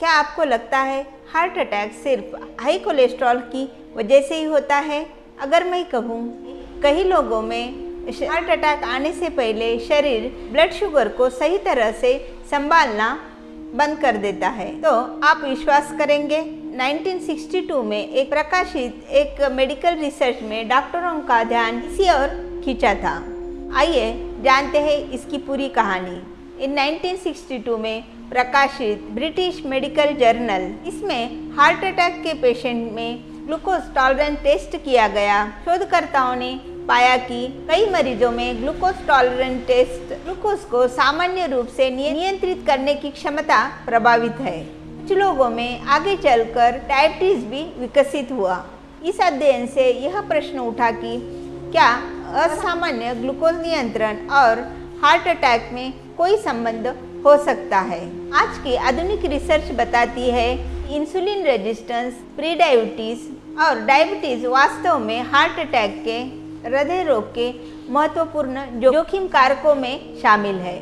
क्या आपको लगता है हार्ट अटैक सिर्फ हाई कोलेस्ट्रॉल की वजह से ही होता है? अगर मैं कहूँ, कई लोगों में हार्ट अटैक आने से पहले शरीर ब्लड शुगर को सही तरह से संभालना बंद कर देता है, तो आप विश्वास करेंगे 1962 में एक प्रकाशित एक मेडिकल रिसर्च में डॉक्टरों का ध्यान इसी ओर खींचा था। आइए जानते हैं इसकी पूरी कहानी। इन 1962 में प्रकाशित ब्रिटिश मेडिकल जर्नल, इसमें हार्ट अटैक के पेशेंट में ग्लूकोज टॉलरेंस टेस्ट किया गया। शोधकर्ताओं ने पाया कि कई मरीजों में ग्लूकोज टॉलरेंस टेस्ट ग्लूकोज को सामान्य रूप से नियंत्रित करने की क्षमता प्रभावित है। कुछ लोगों में आगे चलकर डायबिटीज भी विकसित हुआ। इस अध्ययन से यह प्रश्न उठा कि क्या असामान्य ग्लूकोज नियंत्रण और हार्ट अटैक में कोई संबंध हो सकता है? आज की आधुनिक रिसर्च बताती है कि इंसुलिन रेजिस्टेंस, प्री डायबिटीज और डायबिटीज वास्तव में हार्ट अटैक के हृदय रोग के महत्वपूर्ण जोखिम कारकों में शामिल है।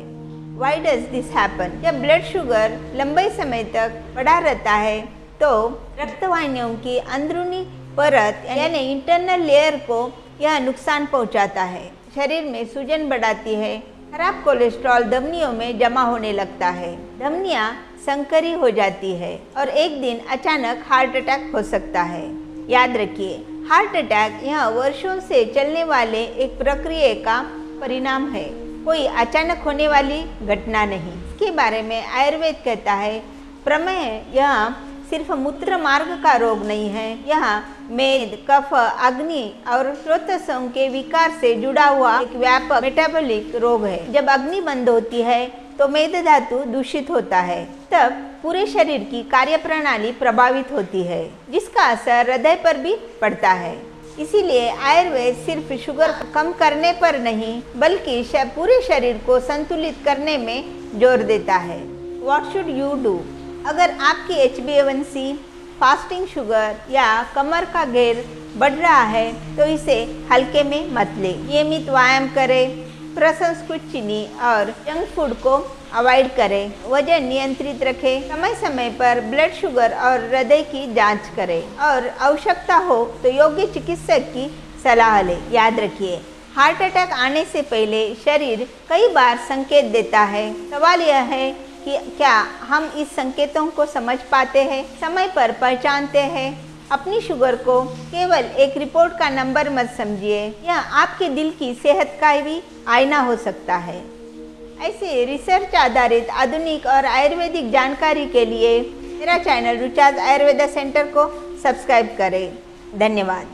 Why does this happen? जब ब्लड शुगर लंबे समय तक बढ़ा रहता है तो रक्तवाहिनियों की अंदरूनी परत यानी इंटरनल लेयर को यह नुकसान पहुंचाता है। शरीर में सूजन बढ़ाती है। खराब कोलेस्ट्रॉल धमनियों में जमा होने लगता है। धमनियां संकरी हो जाती है और एक दिन अचानक हार्ट अटैक हो सकता है। याद रखिए, हार्ट अटैक यह वर्षों से चलने वाले एक प्रक्रिया का परिणाम है, कोई अचानक होने वाली घटना नहीं। इसके बारे में आयुर्वेद कहता है, प्रमेह यह सिर्फ मूत्र मार्ग का रोग नहीं है, यह मेद, कफ, अग्नि और श्रोतसों के विकार से जुड़ा हुआ एक व्यापक मेटाबॉलिक रोग है। जब अग्नि बंद होती है तो मेद धातु दूषित होता है, तब पूरे शरीर की कार्यप्रणाली प्रभावित होती है, जिसका असर हृदय पर भी पड़ता है। इसीलिए आयुर्वेद सिर्फ शुगर कम करने पर नहीं, बल्कि पूरे शरीर को संतुलित करने में जोर देता है। What should you do? अगर आपकी HbA1c, फास्टिंग शुगर या कमर का घेर बढ़ रहा है तो इसे हल्के में मत लें। नियमित व्यायाम करें, प्रसंस्कृत चीनी और जंक फूड को अवॉइड करें, वजन नियंत्रित रखें, समय समय पर ब्लड शुगर और हृदय की जांच करें और आवश्यकता हो तो योग्य चिकित्सक की सलाह लें। याद रखिए, हार्ट अटैक आने से पहले शरीर कई बार संकेत देता है। सवाल यह है कि क्या हम इस संकेतों को समझ पाते हैं, समय पर पहचानते हैं? अपनी शुगर को केवल एक रिपोर्ट का नंबर मत समझिए, यह आपके दिल की सेहत का भी आईना हो सकता है। ऐसे रिसर्च आधारित आधुनिक और आयुर्वेदिक जानकारी के लिए मेरा चैनल रुचाज आयुर्वेदा सेंटर को सब्सक्राइब करें। धन्यवाद।